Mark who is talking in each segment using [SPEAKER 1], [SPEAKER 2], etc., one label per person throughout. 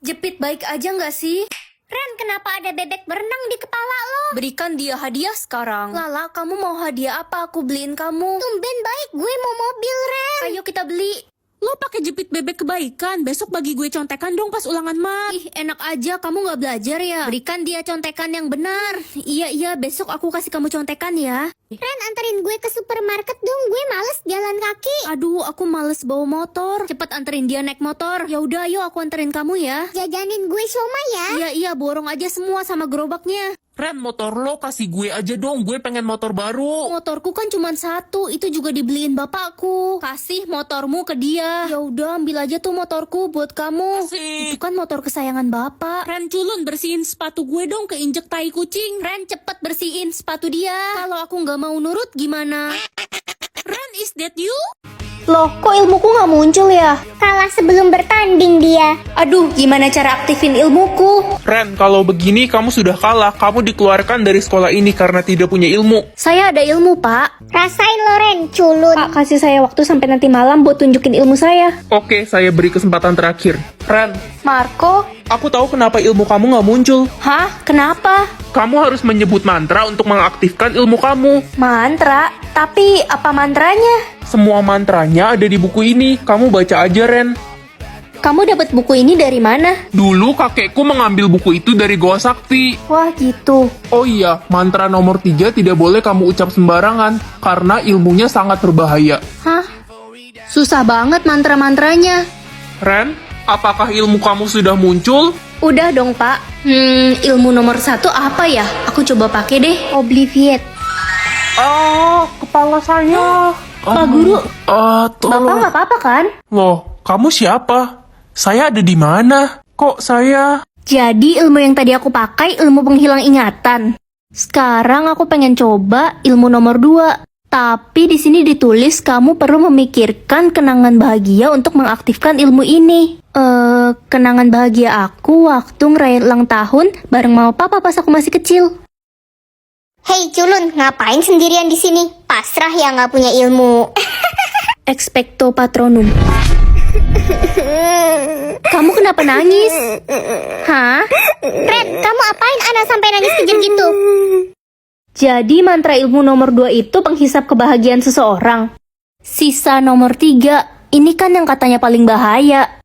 [SPEAKER 1] Jepit baik aja nggak sih?
[SPEAKER 2] Ren, kenapa ada bebek berenang di kepala lo?
[SPEAKER 1] Berikan dia hadiah sekarang. Lala, kamu mau hadiah apa? Aku beliin kamu.
[SPEAKER 2] Tumben baik, gue mau mobil, Ren.
[SPEAKER 1] Ayo kita beli.
[SPEAKER 3] Lo pakai jepit bebek kebaikan, besok bagi gue contekan dong pas ulangan mat.
[SPEAKER 1] Ih, enak aja, kamu nggak belajar ya? Berikan dia contekan yang benar. Iya, besok aku kasih kamu contekan ya.
[SPEAKER 2] Ren, anterin gue ke supermarket dong, gue males jalan kaki.
[SPEAKER 1] Aduh, aku males bawa motor. Cepet anterin dia naik motor. Ya udah, ayo aku anterin kamu ya.
[SPEAKER 2] Jajanin gue siomay ya.
[SPEAKER 1] Iya, borong aja semua sama gerobaknya.
[SPEAKER 4] Ren, motor lo kasih gue aja dong, gue pengen motor baru.
[SPEAKER 1] Motorku kan cuma satu, itu juga dibeliin bapakku. Kasih motormu ke dia. Ya udah, ambil aja tuh motorku buat kamu.
[SPEAKER 4] Kasih.
[SPEAKER 1] Itu kan motor kesayangan bapak.
[SPEAKER 3] Ren, culun bersihin sepatu gue dong, keinjek tai kucing.
[SPEAKER 1] Ren, cepet bersihin sepatu dia. Kalau aku nggak mau nurut gimana?
[SPEAKER 3] Ren, is that you?
[SPEAKER 1] Loh, kok ilmuku nggak muncul ya?
[SPEAKER 2] Kalah sebelum bertanding dia.
[SPEAKER 1] Aduh, gimana cara aktifin ilmuku?
[SPEAKER 4] Ren, kalau begini kamu sudah kalah. Kamu dikeluarkan dari sekolah ini karena tidak punya ilmu.
[SPEAKER 1] Saya ada ilmu, Pak.
[SPEAKER 2] Rasain lo, Ren, culun.
[SPEAKER 1] Pak, kasih saya waktu sampai nanti malam buat tunjukin ilmu saya.
[SPEAKER 4] Oke, saya beri kesempatan terakhir. Ren,
[SPEAKER 1] Marco?
[SPEAKER 4] aku tahu kenapa ilmu kamu nggak muncul.
[SPEAKER 1] Hah? Kenapa?
[SPEAKER 4] Kamu harus menyebut mantra untuk mengaktifkan ilmu kamu.
[SPEAKER 1] Mantra? Tapi apa mantranya?
[SPEAKER 4] Semua mantranya ada di buku ini. Kamu baca aja, Ren.
[SPEAKER 1] Kamu dapat buku ini dari mana?
[SPEAKER 4] Dulu kakekku mengambil buku itu dari Goa Sakti.
[SPEAKER 1] Wah, gitu.
[SPEAKER 4] Oh iya, mantra nomor 3 tidak boleh kamu ucap sembarangan, karena ilmunya sangat berbahaya.
[SPEAKER 1] Hah? Susah banget mantra-mantranya.
[SPEAKER 4] Ren, apakah ilmu kamu sudah muncul?
[SPEAKER 1] Udah dong, Pak. Ilmu nomor 1 apa ya? Aku coba pakai deh. Obliviate.
[SPEAKER 4] Kepala saya.
[SPEAKER 1] Pak Guru, Bapak
[SPEAKER 4] Tolong.
[SPEAKER 1] nggak apa-apa kan?
[SPEAKER 4] Loh, kamu siapa? Saya ada di mana? Kok saya...
[SPEAKER 1] Jadi ilmu yang tadi aku pakai ilmu penghilang ingatan. Sekarang aku pengen coba ilmu nomor 2. Tapi di sini ditulis kamu perlu memikirkan kenangan bahagia untuk mengaktifkan ilmu ini. Kenangan bahagia aku waktu ngerayain ulang tahun bareng mama papa pas aku masih kecil.
[SPEAKER 2] Hei, culun, ngapain sendirian di sini? Pasrah ya nggak punya ilmu.
[SPEAKER 1] Expecto patronum. Kamu kenapa nangis? Hah?
[SPEAKER 2] Ren, kamu apain anak sampai nangis kejam gitu?
[SPEAKER 1] Jadi mantra ilmu nomor 2 itu penghisap kebahagiaan seseorang. Sisa nomor 3, ini kan yang katanya paling bahaya.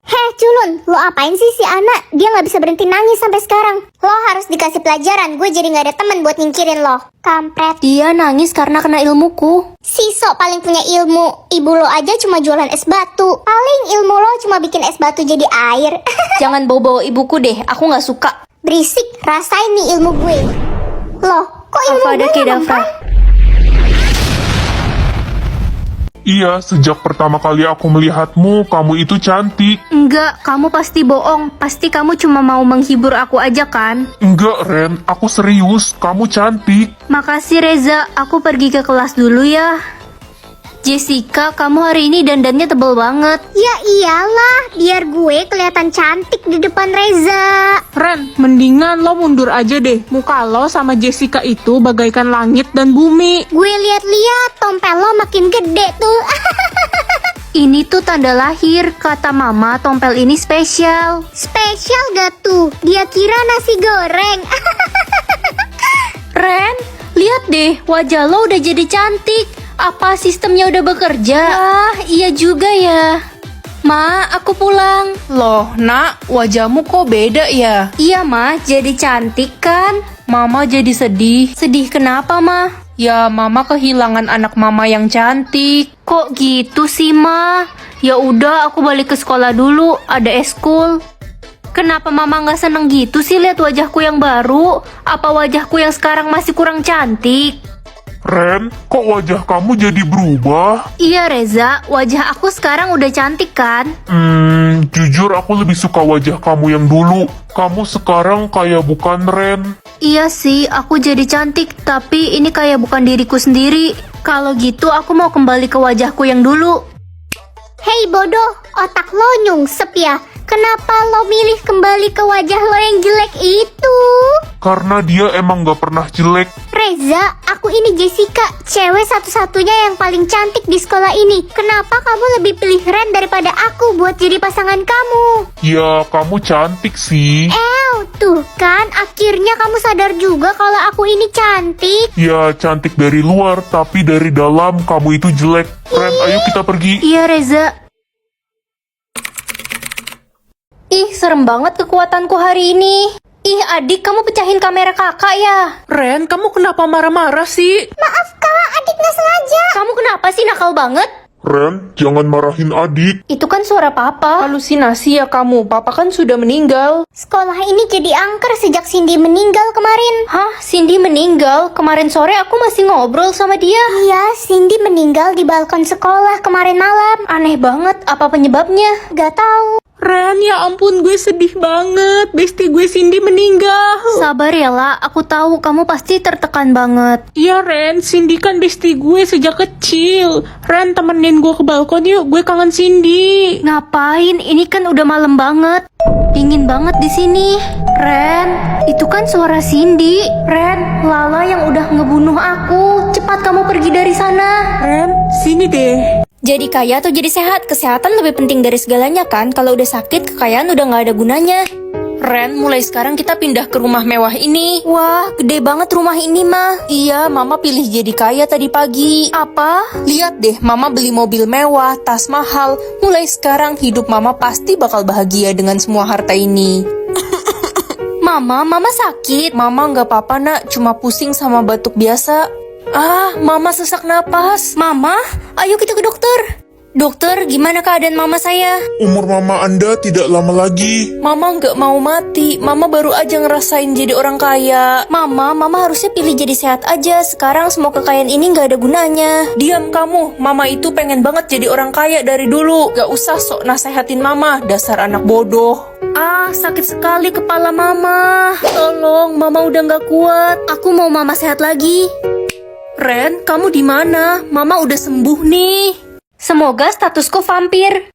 [SPEAKER 2] Heh, culun, lo apain sih si anak? Dia nggak bisa berhenti nangis sampai sekarang. Lo harus dikasih pelajaran, gue jadi nggak ada teman buat nyingkirin lo. Kampret.
[SPEAKER 1] Dia nangis karena kena ilmuku.
[SPEAKER 2] Si sok paling punya ilmu. Ibu lo aja cuma jualan es batu. Paling ilmu lo cuma bikin es batu jadi air.
[SPEAKER 1] Jangan bawa-bawa ibuku deh, aku nggak suka.
[SPEAKER 2] Berisik, rasain nih ilmu gue. Loh, kok ilmu
[SPEAKER 1] Avada
[SPEAKER 2] gue nggak
[SPEAKER 1] Kedavra.
[SPEAKER 2] mempan?
[SPEAKER 5] Iya, sejak pertama kali aku melihatmu, kamu itu cantik.
[SPEAKER 1] Enggak, kamu pasti bohong. Pasti kamu cuma mau menghibur aku aja kan?
[SPEAKER 5] Enggak, Ren, aku serius, kamu cantik.
[SPEAKER 1] Makasih Reza, aku pergi ke kelas dulu ya. Jessica, kamu hari ini dandannya tebel banget.
[SPEAKER 2] Ya iyalah, biar gue kelihatan cantik di depan Reza.
[SPEAKER 3] Ren, mendingan lo mundur aja deh. Muka lo sama Jessica itu bagaikan langit dan bumi.
[SPEAKER 2] Gue lihat-lihat tompel lo makin gede tuh.
[SPEAKER 1] Ini tuh tanda lahir, kata mama tompel ini spesial.
[SPEAKER 2] Spesial gak tuh? Dia kira nasi goreng.
[SPEAKER 1] Ren, lihat deh, wajah lo udah jadi cantik. Apa sistemnya udah bekerja? Ah, iya juga ya. Ma, aku pulang.
[SPEAKER 3] Loh, nak, wajahmu kok beda ya?
[SPEAKER 1] Iya, Ma, jadi cantik kan?
[SPEAKER 3] Mama jadi sedih.
[SPEAKER 1] Sedih kenapa, Ma?
[SPEAKER 3] Ya, mama kehilangan anak mama yang cantik.
[SPEAKER 1] Kok gitu sih, Ma? Ya udah, aku balik ke sekolah dulu, ada eskul. Kenapa Mama nggak seneng gitu sih lihat wajahku yang baru? Apa wajahku yang sekarang masih kurang cantik?
[SPEAKER 5] Ren, kok wajah kamu jadi berubah?
[SPEAKER 1] Iya Reza, wajah aku sekarang udah cantik kan?
[SPEAKER 5] Jujur aku lebih suka wajah kamu yang dulu. Kamu sekarang kayak bukan Ren.
[SPEAKER 1] Iya sih, aku jadi cantik, tapi ini kayak bukan diriku sendiri. Kalau gitu aku mau kembali ke wajahku yang dulu.
[SPEAKER 2] Hei bodoh, otak lo nyungsep ya? Kenapa lo milih kembali ke wajah lo yang jelek itu?
[SPEAKER 5] karena dia emang gak pernah jelek.
[SPEAKER 2] Reza, aku ini Jessica, cewek satu-satunya yang paling cantik di sekolah ini. Kenapa kamu lebih pilih Ren daripada aku buat jadi pasangan kamu?
[SPEAKER 5] Ya, kamu cantik sih.
[SPEAKER 2] Tuh kan, akhirnya kamu sadar juga kalau aku ini cantik.
[SPEAKER 5] Ya, cantik dari luar, tapi dari dalam kamu itu jelek. Ren, ayo kita pergi.
[SPEAKER 1] Iya, Reza. Ih, serem banget kekuatanku hari ini. Ih, adik, kamu pecahin kamera kakak ya?
[SPEAKER 3] Ren, kamu kenapa marah-marah sih?
[SPEAKER 2] Maaf kak, adik nggak sengaja.
[SPEAKER 1] Kamu kenapa sih nakal banget?
[SPEAKER 5] Ren, jangan marahin adik.
[SPEAKER 1] Itu kan suara papa.
[SPEAKER 3] Halusinasi ya kamu, papa kan sudah meninggal.
[SPEAKER 2] Sekolah ini jadi angker sejak Cindy meninggal kemarin.
[SPEAKER 1] Hah, Cindy meninggal? Kemarin sore aku masih ngobrol sama dia.
[SPEAKER 2] Iya, Cindy meninggal di balkon sekolah kemarin malam.
[SPEAKER 1] Aneh banget, apa penyebabnya?
[SPEAKER 2] Gak tahu.
[SPEAKER 3] Ren, ya ampun, gue sedih banget. Besti gue Cindy meninggal.
[SPEAKER 1] Sabar ya, La. Aku tahu kamu pasti tertekan banget.
[SPEAKER 3] Iya Ren, Cindy kan besti gue sejak kecil. Ren, temenin gue ke balkon yuk, gue kangen Cindy.
[SPEAKER 1] Ngapain? Ini kan udah malam banget. Dingin banget di sini. Ren, itu kan suara Cindy. Ren, Lala yang udah ngebunuh aku. Cepat kamu pergi dari sana.
[SPEAKER 3] Ren, sini deh.
[SPEAKER 1] Jadi kaya atau jadi sehat? Kesehatan lebih penting dari segalanya kan? Kalau udah sakit, kekayaan udah nggak ada gunanya. Ren, mulai sekarang kita pindah ke rumah mewah ini. Wah, gede banget rumah ini mah. Iya, Mama pilih jadi kaya tadi pagi. Apa? Lihat deh, Mama beli mobil mewah, tas mahal. Mulai sekarang hidup Mama pasti bakal bahagia dengan semua harta ini. Mama sakit. Mama nggak apa-apa nak, cuma pusing sama batuk biasa. Ah, Mama sesak napas. Mama, ayo kita ke dokter. Dokter, gimana keadaan Mama saya?
[SPEAKER 5] Umur mama Anda tidak lama lagi.
[SPEAKER 1] Mama nggak mau mati. Mama baru aja ngerasain jadi orang kaya. Mama harusnya pilih jadi sehat aja. Sekarang semua kekayaan ini nggak ada gunanya.
[SPEAKER 3] Diam kamu, Mama itu pengen banget jadi orang kaya dari dulu. Gak usah sok nasehatin Mama, dasar anak bodoh.
[SPEAKER 1] Ah, sakit sekali kepala Mama. Tolong, Mama udah nggak kuat. Aku mau Mama sehat lagi.
[SPEAKER 3] Ren, kamu di mana? Mama udah sembuh nih.
[SPEAKER 1] Semoga statusku vampir.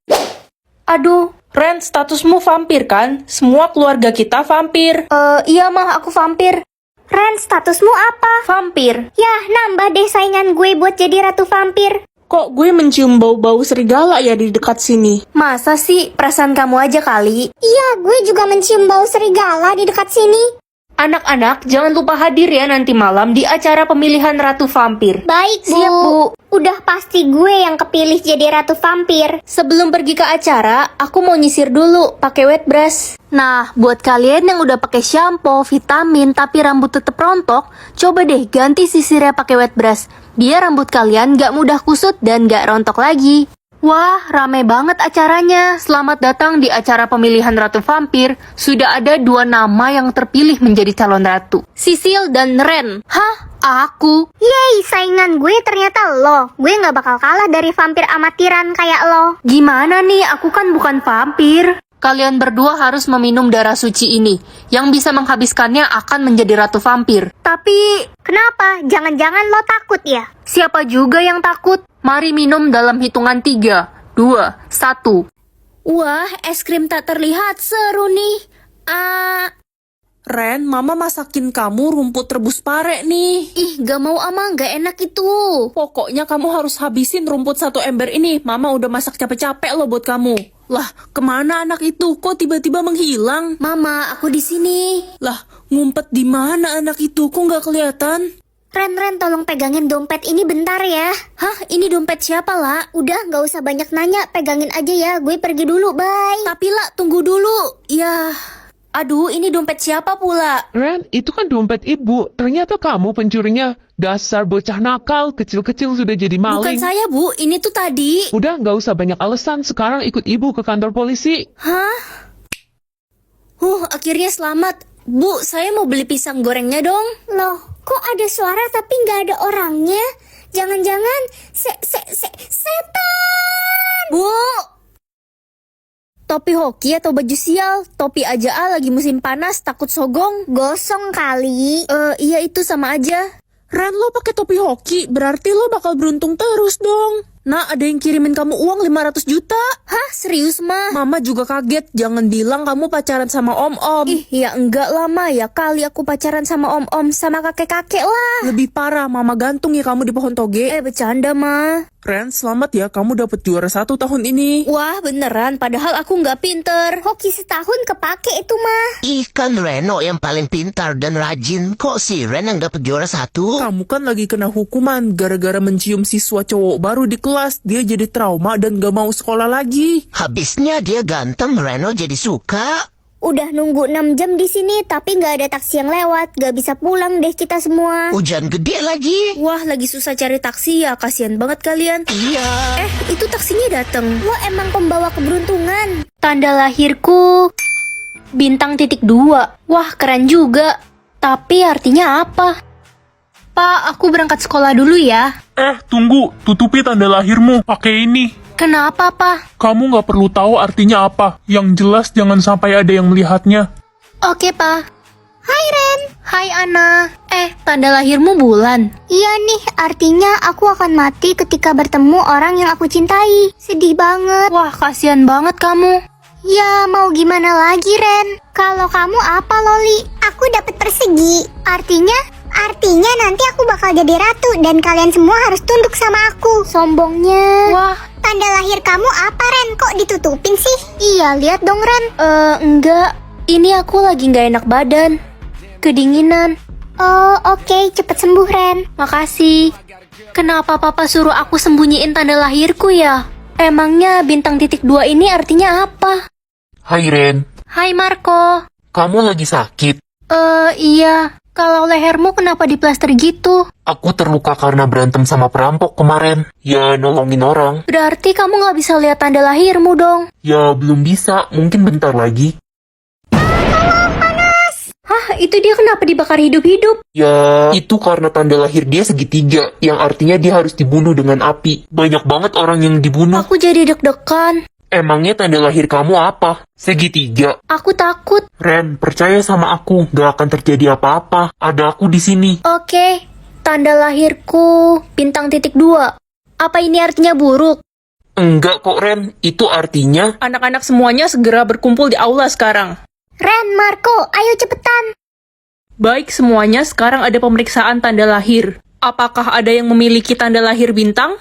[SPEAKER 1] Aduh.
[SPEAKER 3] Ren, statusmu vampir kan? Semua keluarga kita vampir.
[SPEAKER 1] Iya mah, aku vampir.
[SPEAKER 2] Ren, statusmu apa?
[SPEAKER 1] Vampir.
[SPEAKER 2] Yah, nambah deh saingan gue buat jadi ratu vampir.
[SPEAKER 3] Kok gue mencium bau-bau serigala ya di dekat sini?
[SPEAKER 1] Masa sih? Perasaan kamu aja kali.
[SPEAKER 2] Iya, gue juga mencium bau serigala di dekat sini.
[SPEAKER 1] Anak-anak, jangan lupa hadir ya nanti malam di acara pemilihan Ratu Vampir.
[SPEAKER 2] Baik, Bu.
[SPEAKER 1] Siap, Bu.
[SPEAKER 2] Udah pasti gue yang kepilih jadi ratu vampir.
[SPEAKER 1] Sebelum pergi ke acara, aku mau nyisir dulu pakai wet brush. Nah, buat kalian yang udah pakai shampoo, vitamin, tapi rambut tetep rontok, coba deh ganti sisirnya pakai wet brush. Biar rambut kalian gak mudah kusut dan gak rontok lagi. Wah, rame banget acaranya. Selamat datang di acara pemilihan Ratu Vampir. Sudah ada 2 nama yang terpilih menjadi calon ratu. Sisil dan Ren. Hah? Aku?
[SPEAKER 2] Yeay, saingan gue ternyata lo. Gue gak bakal kalah dari vampir amatiran kayak lo.
[SPEAKER 1] Gimana nih? Aku kan bukan vampir. Kalian berdua harus meminum darah suci ini. Yang bisa menghabiskannya akan menjadi Ratu Vampir. Tapi,
[SPEAKER 2] kenapa? Jangan-jangan lo takut ya?
[SPEAKER 1] siapa juga yang takut? Mari minum dalam hitungan 3, 2, 1. Wah, es krim tak terlihat seru nih.
[SPEAKER 3] Ren, Mama masakin kamu rumput rebus pare nih.
[SPEAKER 1] Ih, gak mau ama, gak enak itu.
[SPEAKER 3] Pokoknya kamu harus habisin rumput 1 ember ini. Mama udah masak capek-capek loh buat kamu. Lah, kemana anak itu? Kok tiba-tiba menghilang?
[SPEAKER 1] Mama, aku di sini.
[SPEAKER 3] Lah, ngumpet di mana anak itu? Kok nggak kelihatan?
[SPEAKER 2] Ren, tolong pegangin dompet ini bentar ya.
[SPEAKER 1] Hah, ini dompet siapa, La?
[SPEAKER 2] Udah, gak usah banyak nanya. Pegangin aja ya, gue pergi dulu, bye.
[SPEAKER 1] Tapi, La, tunggu dulu. Ya, aduh, ini dompet siapa pula?
[SPEAKER 6] Ren, itu kan dompet ibu. Ternyata kamu pencurinya. Dasar bocah nakal, kecil-kecil sudah jadi
[SPEAKER 1] Bukan
[SPEAKER 6] maling.
[SPEAKER 1] saya, Bu. Ini tuh tadi.
[SPEAKER 6] Udah, nggak usah banyak alasan. Sekarang ikut ibu ke kantor polisi.
[SPEAKER 1] Hah? Akhirnya selamat. Bu, saya mau beli pisang gorengnya dong.
[SPEAKER 2] Loh, kok ada suara tapi gak ada orangnya? Jangan-jangan setan.
[SPEAKER 1] Bu! Topi hoki atau baju sial? Topi aja lagi musim panas, takut sogong.
[SPEAKER 2] Gosong kali.
[SPEAKER 1] Iya itu sama aja.
[SPEAKER 3] Ren, lo pakai topi hoki, berarti lo bakal beruntung terus dong. Nak, ada yang kirimin kamu uang 500 juta.
[SPEAKER 1] Hah, serius mah?
[SPEAKER 3] Mama juga kaget. Jangan bilang kamu pacaran sama om-om.
[SPEAKER 1] Ih, ya enggak lah Ma, ya kali aku pacaran sama om-om sama kakek-kakek lah.
[SPEAKER 3] Lebih parah, mama gantung ya kamu di pohon toge.
[SPEAKER 1] Bercanda Ma.
[SPEAKER 3] Ren, selamat ya, kamu dapet juara 1 tahun ini.
[SPEAKER 1] Wah, beneran, padahal aku nggak pinter.
[SPEAKER 2] Hoki setahun kepake itu mah.
[SPEAKER 7] Ih, kan Reno yang paling pintar dan rajin. Kok si Ren yang dapat juara 1?
[SPEAKER 3] Kamu kan lagi kena hukuman gara-gara mencium siswa cowok baru di kelas. Dia jadi trauma dan gak mau sekolah lagi.
[SPEAKER 7] Habisnya dia ganteng, Reno jadi suka.
[SPEAKER 2] Udah nunggu 6 jam di sini tapi nggak ada taksi yang lewat. Gak bisa pulang deh kita semua.
[SPEAKER 7] Hujan gede lagi.
[SPEAKER 1] Wah, lagi susah cari taksi ya, kasihan banget kalian.
[SPEAKER 7] Iya.
[SPEAKER 1] Itu taksinya dateng.
[SPEAKER 2] Lo emang pembawa keberuntungan.
[SPEAKER 1] Tanda lahirku bintang titik 2. Wah, keren juga. Tapi artinya apa? Pak, aku berangkat sekolah dulu ya.
[SPEAKER 5] Tunggu, tutupi tanda lahirmu pakai ini.
[SPEAKER 1] Kenapa, Pak?
[SPEAKER 5] Kamu nggak perlu tahu artinya apa. Yang jelas jangan sampai ada yang melihatnya.
[SPEAKER 1] Oke, Pak. Hai, Ren. Hai, Ana. Tanda lahirmu bulan.
[SPEAKER 2] Iya nih, artinya aku akan mati ketika bertemu orang yang aku cintai. Sedih banget.
[SPEAKER 1] Wah, kasihan banget kamu.
[SPEAKER 2] Ya, mau gimana lagi, Ren? Kalau kamu apa, Loli? Aku dapat persegi. Artinya nanti aku bakal jadi ratu dan kalian semua harus tunduk sama aku. Sombongnya.
[SPEAKER 1] Wah,
[SPEAKER 2] Tanda lahir kamu apa, Ren? Kok ditutupin sih? Iya, lihat dong, Ren.
[SPEAKER 1] enggak. Ini aku lagi nggak enak badan. Kedinginan.
[SPEAKER 2] Oh, oke, cepet sembuh, Ren.
[SPEAKER 1] Makasih. Kenapa Papa suruh aku sembunyiin tanda lahirku ya? Emangnya bintang titik 2 ini artinya apa?
[SPEAKER 4] Hai Ren,
[SPEAKER 1] Hai Marco.
[SPEAKER 4] kamu lagi sakit?
[SPEAKER 1] Iya. Kalau lehermu kenapa diplaster gitu?
[SPEAKER 4] Aku terluka karena berantem sama perampok kemarin. Ya, nolongin orang.
[SPEAKER 1] Berarti kamu nggak bisa lihat tanda lahirmu dong.
[SPEAKER 4] Ya, belum bisa. Mungkin bentar lagi.
[SPEAKER 1] Hah, itu dia kenapa dibakar hidup-hidup?
[SPEAKER 4] Ya, itu karena tanda lahir dia segitiga, yang artinya dia harus dibunuh dengan api. Banyak banget orang yang dibunuh.
[SPEAKER 1] Aku jadi deg-degan.
[SPEAKER 4] Emangnya tanda lahir kamu apa? Segitiga.
[SPEAKER 1] Aku takut.
[SPEAKER 4] Ren, percaya sama aku, gak akan terjadi apa-apa. Ada aku di sini.
[SPEAKER 1] Oke, tanda lahirku bintang titik 2. Apa ini artinya buruk?
[SPEAKER 4] Enggak kok Ren, itu artinya
[SPEAKER 3] Anak-anak semuanya segera berkumpul di aula sekarang.
[SPEAKER 2] Ren, Marco, ayo cepetan.
[SPEAKER 3] Baik semuanya, sekarang ada pemeriksaan tanda lahir. Apakah ada yang memiliki tanda lahir bintang?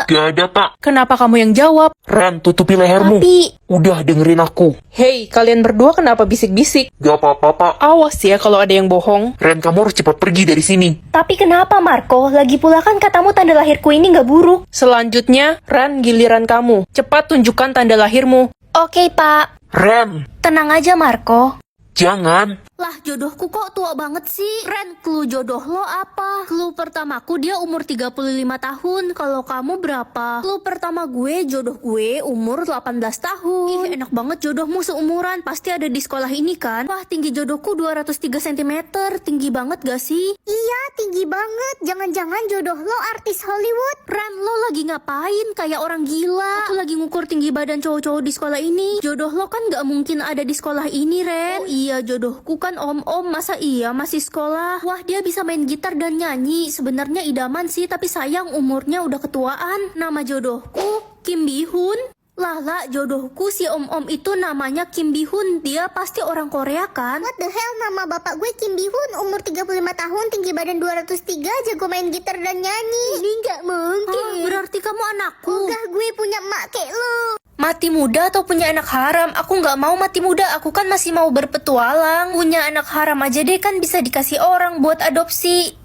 [SPEAKER 4] gak ada pak.
[SPEAKER 3] Kenapa kamu yang jawab?
[SPEAKER 4] Ren, tutupi lehermu.
[SPEAKER 1] Tapi
[SPEAKER 4] Udah dengerin aku.
[SPEAKER 3] Hei, kalian berdua kenapa bisik-bisik?
[SPEAKER 4] Gak apa-apa pak.
[SPEAKER 3] Awas ya kalau ada yang bohong.
[SPEAKER 4] Ren, kamu harus cepat pergi dari sini.
[SPEAKER 1] Tapi kenapa Marco? Lagi pula kan katamu tanda lahirku ini nggak buruk.
[SPEAKER 3] Selanjutnya, Ran, giliran kamu. Cepat tunjukkan tanda lahirmu.
[SPEAKER 1] Oke Pak.
[SPEAKER 4] Ren,
[SPEAKER 1] Tenang aja Marco.
[SPEAKER 4] jangan.
[SPEAKER 1] Lah jodohku kok tua banget sih? Ren, clue jodoh lo apa? Clue pertamaku dia umur 35 tahun. Kalau kamu berapa? Clue pertama gue, jodoh gue umur 18 tahun. Ih, enak banget jodohmu seumuran. Pasti ada di sekolah ini kan? Wah, tinggi jodohku 203 cm. Tinggi banget gak sih?
[SPEAKER 2] Iya, tinggi banget. Jangan-jangan jodoh lo artis Hollywood.
[SPEAKER 1] Ren, lo lagi ngapain? Kayak orang gila. Aku lagi ngukur tinggi badan cowok-cowok di sekolah ini. Jodoh lo kan gak mungkin ada di sekolah ini, Ren. Oh iya, jodohku kan om-om. Masa iya masih sekolah? Wah, dia bisa main gitar dan nyanyi. Sebenarnya idaman sih, tapi sayang umurnya udah ketuaan. Nama jodohku Kim Bihun. Lala, jodohku si om-om itu namanya Kim Bihun. Dia pasti orang Korea kan?
[SPEAKER 2] What the hell, nama bapak gue Kim Bihun, umur 35 tahun, tinggi badan 203, jago main gitar dan nyanyi. Ini nggak mungkin.
[SPEAKER 1] Hah, berarti kamu anakku.
[SPEAKER 2] Enggak, gue punya emak kayak lo.
[SPEAKER 1] Mati muda atau punya anak haram? Aku nggak mau mati muda, aku kan masih mau berpetualang. Punya anak haram aja deh kan bisa dikasih orang buat adopsi.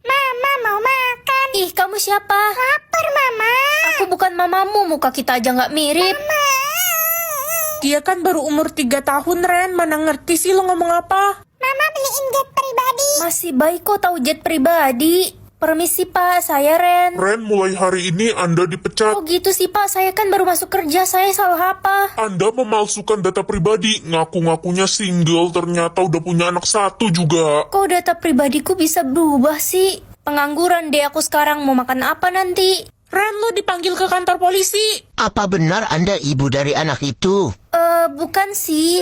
[SPEAKER 2] Mama mau makan.
[SPEAKER 1] Ih, kamu siapa?
[SPEAKER 2] Lapar, Mama.
[SPEAKER 1] Aku bukan mamamu, muka kita aja nggak mirip.
[SPEAKER 3] Dia kan baru umur 3 tahun, Ren. Mana ngerti sih lo ngomong apa?
[SPEAKER 2] Mama beliin jet pribadi.
[SPEAKER 1] Masih baik kok tahu jet pribadi. Permisi Pak, saya Ren.
[SPEAKER 5] Ren, mulai hari ini Anda dipecat.
[SPEAKER 1] Oh gitu sih Pak, saya kan baru masuk kerja, saya salah apa?
[SPEAKER 5] Anda memalsukan data pribadi. Ngaku-ngakunya single, ternyata udah punya anak 1 juga.
[SPEAKER 1] Kok data pribadiku bisa berubah sih? Pengangguran deh aku sekarang, mau makan apa nanti?
[SPEAKER 3] Ren, lo dipanggil ke kantor polisi.
[SPEAKER 7] Apa benar Anda ibu dari anak itu?
[SPEAKER 1] Bukan sih.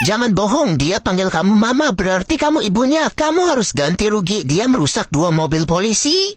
[SPEAKER 7] Jangan bohong, dia panggil kamu mama, berarti kamu ibunya. Kamu harus ganti rugi, dia merusak 2 mobil polisi.